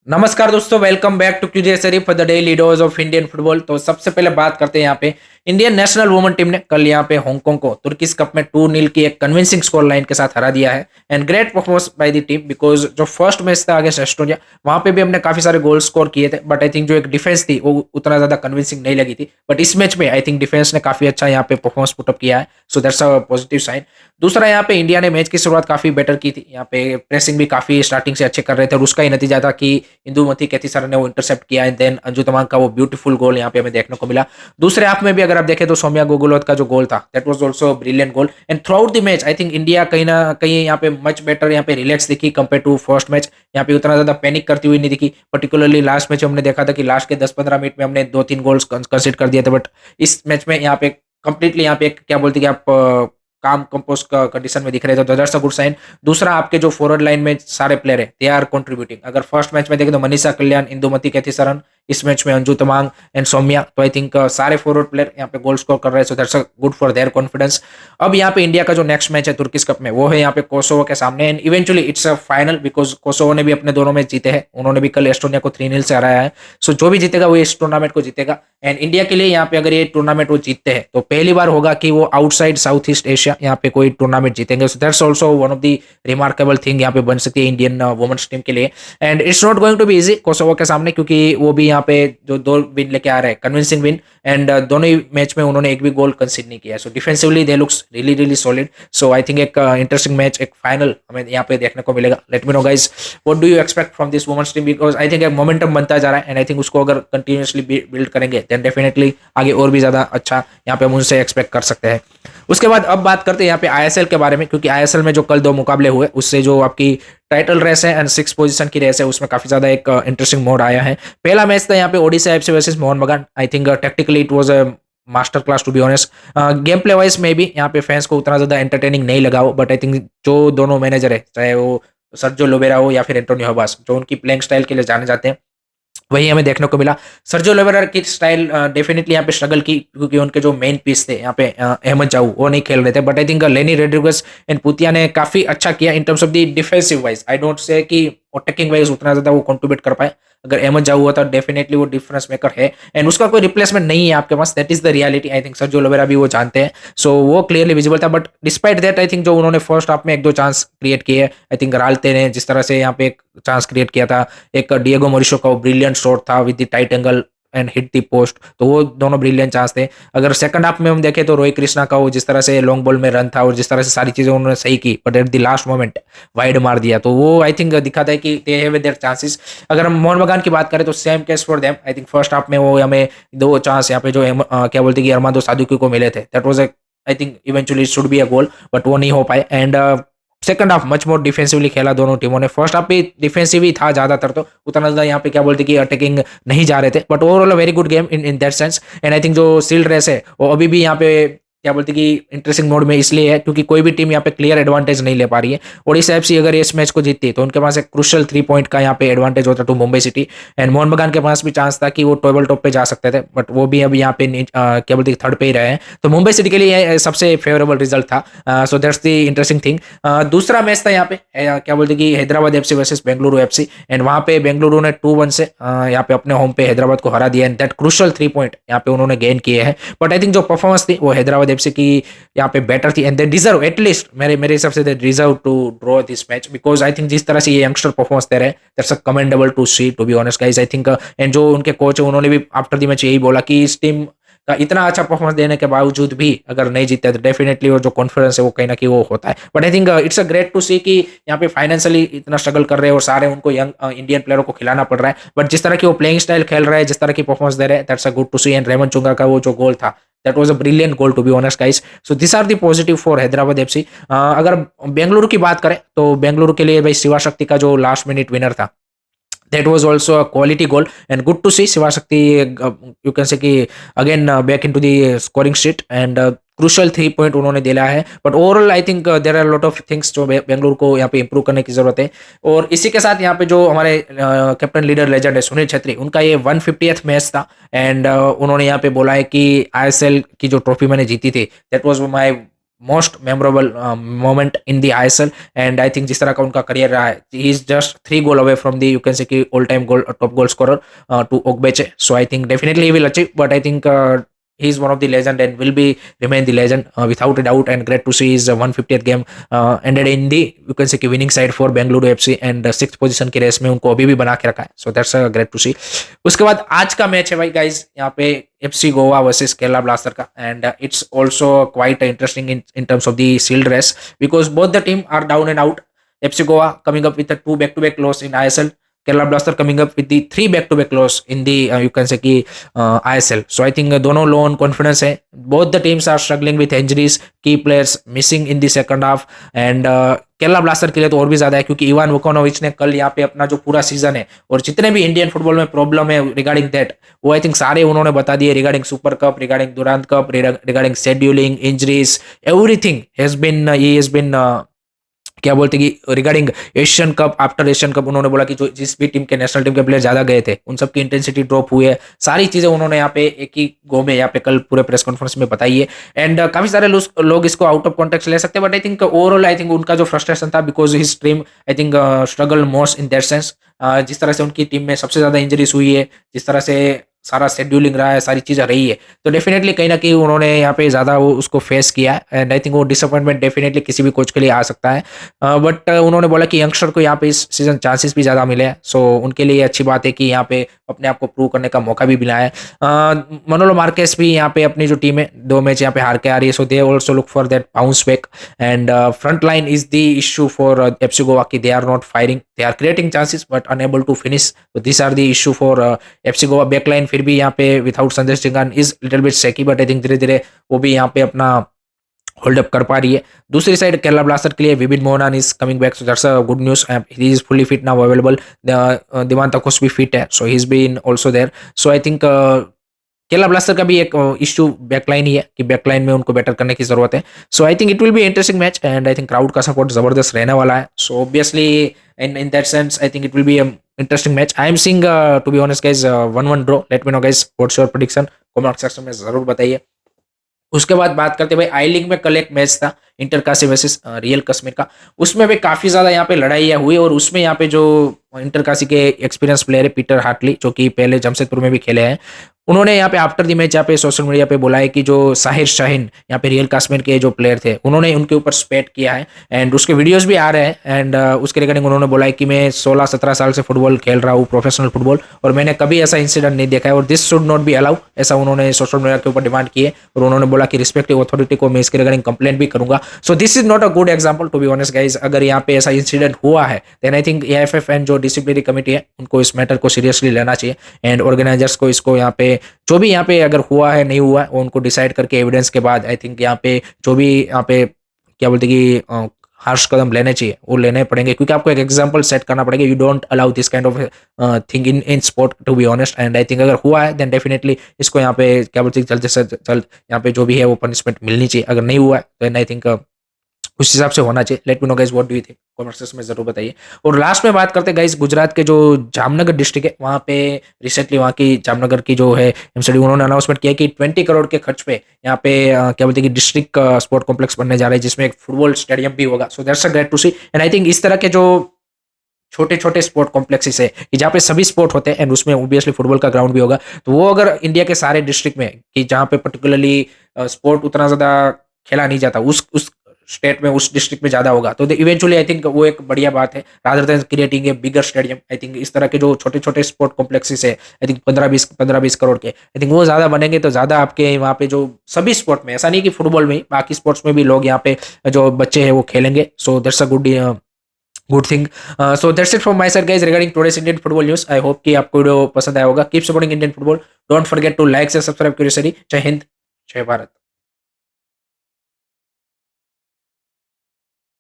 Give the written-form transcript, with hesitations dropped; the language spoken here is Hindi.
नमस्कार दोस्तों, welcome back to QJ Sharif for the daily dose of Indian football. तो सबसे पहले बात करते हैं यहाँ पे इंडियन नेशनल वुमेन टीम ने कल यहाँ पे हांगकांग को तुर्किश कप में 2-0 की एक कन्विंसिंग स्कोर लाइन के साथ हरा दिया है। And great performance by the team, because जो फर्स्ट मैच था अगेंस्ट एस्टोनिया, वहां पे भी हमने काफी सारे गोल स्कोर किए थे, बट आई थिंक जो एक डिफेंस थी वो उतना ज्यादा कन्विंसिंग नहीं लगी थी। बट इस मैच में आई थिंक डिफेंस ने काफी अच्छा यहाँ पे परफॉर्मेंस पुटअप किया है, so that's a positive sign. दूसरा, यहाँ पे इंडिया ने मैच की शुरुआत काफी बेटर की थी, यहाँ पे प्रेसिंग भी काफी स्टार्टिंग से अच्छे कर रहे थे, और उसका ही नतीजा था कि इंदुमती कैथीसर ने वो इंटरसेप्ट किया एंड देन अंजू तमांग का वो ब्यूटीफुल गोल यहाँ पे हमें देखने को मिला। दूसरे हाफ में भी अगर आप देखें तो सौम्या गोगुलोत का जो गोल था, that was also brilliant goal. And through out the match I think India कहीं ना कहीं यहाँ पे मच बेटर यहाँ पे रिलैक्स दिखी कंपेयर टू फर्स्ट मैच। यहाँ पे उतना ज्यादा पैनिक करती हुई नहीं दिखी, पर्टिकुलरली लास्ट मैच हमने देखा था कि लास्ट के 10-15 मिनट में हमने 2-3 गोल्स कंसीडर कर दिए थे, बट इस मैच में यहाँ पे कंप्लीटली यहाँ पे क्या बोलते हैं कि आप काम कंपोज कंडीशन में दिख रहे थे, तो दैट्स अ गुड साइन। दूसरा, आपके जो फॉरवर्ड लाइन में सारे प्लेयर है दे आर कंट्रीब्यूटिंग। अगर फर्स्ट मैच में देखें तो मनीषा कल्याण, इंदुमती कैथीसरन, इस मैच में अंजू तमांग एंड सौम्या, तो आई थिंक सारे फॉरवर्ड प्लेयर यहाँ पे गोल स्कोर कर रहे हैं, सो that's a good for their confidence. अब यहाँ पे इंडिया का जो नेक्स्ट मैच है तुर्किश कप में, वो है यहाँ पे कोसोवो के सामने, and eventually it's a final, because Kosovo ने भी अपने दोनों मैच जीते हैं, उन्होंने भी कल एस्टोनिया को 3-0 से हराया है। सो जो भी जीतेगा वो इस टूर्नामेंट को जीतेगा। एंड इंडिया के लिए यहाँ पे अगर ये टूर्नामेंट वो जीतते हैं तो पहली बार होगा कि वो आउटसाइड साउथ ईस्ट एशिया यहाँ पे कोई टूर्नामेंट जीतेंगे, so that's also one of the remarkable thing यहाँ पे बन सकती है इंडियन वुमेन्स टीम के लिए। And it's not going to be easy Kosovo के सामने, क्योंकि वो भी यहाँ पे जो 2 विन लेके आ रहे हैं, कन्विंसिंग विन, एंड दोनों ही मैच में उन्होंने एक भी गोल कंसीड नहीं किया, so defensively they looks really really solid. So I think एक इंटरेस्टिंग मैच, एक फाइनल हमें यहाँ पे देखने को मिलेगा। Let me know guys, what do you expect from this women's team, because I think एक मोमेंटम बनता जा रहा है, एंड आई थिंक उसको अगर कंटिन्यूसली बिल्ड करेंगे देन डेफिनेटली आगे और भी ज्यादा अच्छा यहाँ पे हम उनसे एक्सपेक्ट कर सकते हैं। उसके बाद अब बात करते हैं यहाँ पे आईएसएल के बारे में, क्योंकि आईएसएल में जो कल 2 मुकाबले हुए उससे जो आपकी टाइटल रेस है एंड 6 पोजीशन की रेस है, उसमें काफी ज्यादा एक इंटरेस्टिंग मोड आया है। पहला मैच था यहाँ पे Odisha FC versus Mohun Bagan. I think tactically it was a master class to be honest. Game play wise में भी यहाँ पे फैंस को उतना ज्यादा एंटरटेनिंग नहीं लगा हो, बट आई थिंक जो दोनों मैनेजर है, चाहे वो सर्जियो लोबेरा हो या फिर एंटोनियो हबास, जो उनकी प्लेइंग स्टाइल के लिए जाने जाते हैं, वही हमें देखने को मिला। सर्जियो लोबेरा की स्टाइल डेफिनेटली यहाँ पे स्ट्रगल की, क्योंकि उनके जो मेन पीस थे यहाँ पे अहमद जाऊ वो नहीं खेल रहे थे, बट आई थिंक लेनी रेड्रिगस एंड पुतिया ने काफी अच्छा किया in terms of the defensive wise. I don't say कि अटैकिंग वाइज उतना ज्यादा वो कंट्रीब्यूट कर पाए। अगर अहमद जाऊ हुआ तो डेफिनेटली वो डिफरेंस मेकर है, एंड उसका कोई रिप्लेसमेंट नहीं है आपके पास, that is the reality. I think Sergio Lobera भी वो जानते हैं, सो वो क्लियरली विजिबल था। But despite that I think जो उन्होंने फर्स्ट हाफ में 1-2 चांस क्रिएट किए, आई थिंक राल्ते ने जिस तरह से यहाँ पे एक चांस क्रिएट किया था, एक डिएगो मोरिशो का वो ब्रिलियंट शॉट था with the tight angle and hit the post, तो वो दोनों ब्रिलियंट चांस थे। अगर सेकंड हाफ में हम देखें तो रोहित कृष्णा का वो जिस तरह से लॉन्ग बॉल में रन था और जिस तरह से सारी चीजें उन्होंने सही की, but at the last moment wide मार दिया, तो वो आई थिंक दिखाता है कि दे हैव देयर चांसेस। अगर हम मोहन बगान की बात करें तो same case for them. I think first half में वो हमें 2 चांस यहाँ पे जो क्या बोलते हैं कि अरमांदो सादुकी को मिले थे, that was I think eventually should be a goal, but वो नहीं हो पाए। And second half much more defensively खेला दोनों टीमों ने। फर्स्ट हाफ भी डिफेंसिव ही था ज्यादातर, तो उतना ज्यादा यहाँ पे क्या बोलते कि अटैकिंग नहीं जा रहे थे, but overall a very good game in that sense. And I think जो सील्ड रेस है वो अभी भी यहाँ पे क्या बोलते कि इंटरेस्टिंग मोड में इसलिए है क्योंकि कोई भी टीम यहाँ पे क्लियर एडवांटेज नहीं ले पा रही है। ओडिशा एफसी अगर इस मैच को जीतती तो उनके पास एक क्रुशियल 3 पॉइंट का यहाँ पे एडवांटेज होता to Mumbai city, and Mohun Bagan के पास भी चांस था कि वो टेबल टॉप पे जा सकते थे, बट वो भी अब यहाँ पे क्या बोलते थर्ड पे ही रहे हैं, तो मुंबई सिटी के लिए ये सबसे फेवरेबल रिजल्ट था। So that's the interesting thing. दूसरा मैच था यहाँ पे क्या बोलते कि Hyderabad FC versus Bengaluru FC, and वहां पे बेंगलुरु ने 2-1 से यहाँ पे अपने होम पे हैदराबाद को हरा दिया, एंड दैट क्रुशियल 3 पॉइंट यहाँ पे उन्होंने गेन किए हैं। बट आई थिंक जो परफॉर्मेंस थी वो हैदराबाद एफसी की यहाँ पे बेटर थी, एंड दे डिजर्व एटलीस्ट मेरे हिसाब से they deserve to draw this match, because I think जिस तरह से ये यंगस्टर परफॉर्मेंस दे रहे हैं that's a commendable to see to be honest guys. I think and जो उनके कोच है उन्होंने भी आफ्टर द मैच यही बोला कि इस टीम का इतना अच्छा परफॉर्मेंस देने के बावजूद भी अगर नहीं जीते तो डेफिनेटली वो जो कॉन्फिडेंस है वो कहीं ना कहीं वो होता है। But I think it's a great to see कि यहाँ पे फाइनेंशियली इतना स्ट्रगल कर रहे हैं और सारे उनको यंग इंडियन प्लेयरों को खिलाना पड़ रहा है, बट जिस तरह की वो प्लेइंग स्टाइल खेल रहे हैं, जिस तरह की परफॉर्मेंस दे रहे हैं, that's a good to see. And रेमन चुंगा का वो जो गोल था, that was a brilliant goal to be honest guys. So these are the positive for Hyderabad FC. अगर बेंगलुरु की बात करें तो बेंगलुरु के लिए भाई शिवा शक्ति का जो लास्ट मिनट विनर था, that was also a quality goal and good to see Shiva Shakti you can say कि again back into the scoring sheet and crucial 3 point उन्होंने दिला है। But overall I think there are lot of things जो बेंगलुरु को यहाँ पे इंप्रूव करने की जरूरत है। और इसी के साथ यहाँ पे जो हमारे कैप्टन लीडर लेजेंड है सुनील छेत्री, उनका ये 150th मैच था, एंड उन्होंने यहाँ पे बोला है कि आईएसएल की जो ट्रॉफी मैंने जीती थी that was my most memorable moment in the ISL, and I think जिस तरह का उनका करियर रहा है, he is just 3 goal away from the, you can say कि all time goal top goal scorer to Ogbeche. So I think definitely he will achieve, but I think he is one of the legend and will be remain the legend without a doubt. And great to see his 150th game ended in the, you can say कि winning side for Bengaluru FC, and 6th position की रेस में उनको अभी भी बना के रखा है. So that's great to see. उसके बाद आज का मैच है भाई गाइज, यहाँ पे FC Goa versus Kerala blaster का, and it's also quite interesting in terms of the sealed race, because both the team are down and out. FC Goa coming up with a 2 back-to-back loss in ISL. Kerala Blaster coming up with the 3 back-to-back loss in the you can say कि ISL. So I think दोनों low on confidence है. Both the teams are struggling with injuries, key players missing in the second half, and Kerala blaster के लिए तो और भी ज्यादा है, क्योंकि इवान वुकानोविच ने कल यहाँ पे अपना जो पूरा सीजन है और जितने भी इंडियन फुटबॉल में प्रॉब्लम है रिगार्डिंग दैट, वो आई थिंक सारे उन्होंने बता दिए. Regarding super cup, regarding Durand cup, regarding scheduling, injuries, everything has been क्या बोलते कि regarding Asian cup, after Asian cup उन्होंने बोला कि जो जिस भी टीम के नेशनल टीम के प्लेयर ज्यादा गए थे उन सबकी इंटेंसिटी ड्रॉप हुई है. सारी चीजें उन्होंने यहाँ पे एक ही गो में यहाँ पे कल पूरे प्रेस कॉन्फ्रेंस में बताई है. एंड काफी सारे लोग इसको आउट ऑफ कॉन्टेक्स्ट ले सकते हैं, but I think overall I think उनका जो फ्रस्ट्रेशन था, because his team I think struggle most in that sense. जिस तरह से उनकी टीम में सबसे ज्यादा इंजरीज हुई है, जिस तरह से सारा शेड्यूलिंग रहा है, सारी चीज़ें रही है, तो डेफिनेटली कहीं ना कहीं उन्होंने यहाँ पे ज़्यादा वो उसको फेस किया है. एंड आई थिंक वो डिसअपॉइंटमेंट डेफिनेटली किसी भी कोच के लिए आ सकता है. बट उन्होंने बोला कि यंगस्टर को यहाँ पे इस सीजन चांसेस भी ज़्यादा मिले हैं. सो उनके लिए अच्छी बात है कि यहाँ पे अपने आप को प्रूव करने का मौका भी मिला है. मनोलो मार्केस भी यहाँ पे अपनी जो टीम है 2 मैच यहाँ पे हार के आ रही है. So they also look for that bounce back. And front line is the issue for FC Goa की they are not firing, they are creating chances but unable to finish. तो this are the issue for FC Goa. Backline फिर भी यहाँ पे without Sandesh Jhingan is little bit shaky, but I think धीरे धीरे वो भी यहाँ पे अपना होल्ड अप कर पा रही है. दूसरी साइड केरला ब्लास्टर के लिए Vibin Mohanan is coming back, so that's a good news. He is fully fit now available. Diamantakos भी फिट है, so he is been also there. So I think Kerala blaster का भी एक इश्यू बैकलाइन ही है कि बैकलाइन में उनको बेटर करने की जरूरत है. So I think it will be interesting match, and I think crowd का सपोर्ट जबरदस्त रहने वाला है. So obviously in that sense I think it will be a interesting match. I am seeing to be honest guys 1-1 draw. Let me know guys what's your prediction, comment section में जरूर बताइए. उसके बाद बात करते भाई आई लीग में कल एक मैच था inter Kashi versus real Kashmir का. उसमें भी काफी ज्यादा यहाँ पे लड़ाइयाँ हुई, और उसमें यहाँ पे जो इंटर काशी के एक्सपीरियंस प्लेयर है पीटर हार्टली, जो कि पहले जमशेदपुर में भी खेले हैं, उन्होंने यहाँ पे आफ्टर द मैच यहाँ पे सोशल मीडिया पे बोला है कि जो साहिर शाहीन यहाँ पे रियल कश्मीर के जो प्लेयर थे उन्होंने उनके ऊपर स्पेट किया है, एंड उसके वीडियोस भी आ रहे हैं. एंड उसके रिगार्डिंग उन्होंने बोला है कि मैं 16-17 साल से फुटबॉल खेल रहा हूँ, प्रोफेशनल फुटबॉल, और मैंने कभी ऐसा इंसिडेंट नहीं देखा है, और this should not be allow, ऐसा उन्होंने सोशल मीडिया के ऊपर डिमांड की है. और उन्होंने बोला कि रिस्पेक्टिव अथॉरिटी को मैं इसके रिगार्डिंग कंप्लेंट भी करूंगा. So this is not a good example to be honest guys. अगर यहाँ पे ऐसा इंसिडेंट हुआ है then I think AFF and जो डिसिप्लिनरी कमेटी है उनको इस मैटर को सीरियसली लेना चाहिए, एंड ऑर्गेनाइजर्स को इसको यहाँ पे जो भी यहाँ पे अगर हुआ है नहीं हुआ है वो उनको डिसाइड करके एविडेंस के बाद आई थिंक यहाँ पे जो भी यहाँ पे क्या बोलते कि हार्श कदम लेने चाहिए वो लेने पड़ेंगे, क्योंकि आपको एक एग्जांपल सेट करना पड़ेगा. You don't allow this kind of thing in sport to be honest. And I think अगर हुआ है देन डेफिनेटली इसको यहाँ पे क्या बोलते हैं जल्द से जल्द यहाँ पे जो भी है वो पनिशमेंट मिलनी चाहिए. अगर नहीं हुआ है देन आई थिंक उस हिसाब से होना चाहिए. Late me know guys what do you think, comment section में जरूर बताइए. और लास्ट में बात करते हैं गाइस गुजरात के जो जामनगर डिस्ट्रिक्ट है वहाँ पे रिसेंटली वहाँ की जामनगर की जो है एमसीडी उन्होंने अनाउंसमेंट किया कि 20 करोड़ के खर्च पे यहाँ पे क्या बोलते हैं कि डिस्ट्रिक्ट स्पोर्ट कॉम्प्लेक्स बनने जा रहा है जिसमें एक फुटबॉल स्टेडियम भी होगा. So that's a great to see. And I think इस तरह के जो छोटे छोटे स्पोर्ट कॉम्प्लेक्सेस है कि जहाँ पे सभी स्पोर्ट होते हैं एंड उसमें ऑब्वियसली फुटबॉल का ग्राउंड भी होगा, तो वो अगर इंडिया के सारे डिस्ट्रिक्ट में कि जहाँ पे पर्टिकुलरली स्पोर्ट उतना ज्यादा खेला नहीं जाता उस स्टेट में उस डिस्ट्रिक्ट में ज्यादा होगा, तो इवेंचुअली आई थिंक वो एक बढ़िया बात है rather than creating a bigger stadium. I think इस तरह के जो छोटे छोटे स्पोर्ट कॉम्प्लेक्सेस है आई थिंक 15-20 करोड़ के, आई थिंक वो ज्यादा बनेंगे तो ज्यादा आपके वहाँ पे जो सभी स्पोर्ट में, ऐसा नहीं कि फुटबॉल में, बाकी स्पोर्ट्स में भी लोग यहाँ पे जो बच्चे हैं वो खेलेंगे. So that's a good thing. So that's it from my side guys regarding today's Indian football news. I hope कि आपको वीडियो पसंद आया होगा. Keep supporting Indian football. Don't forget to like से सब्सक्राइब करिए. जय हिंद, जय भारत.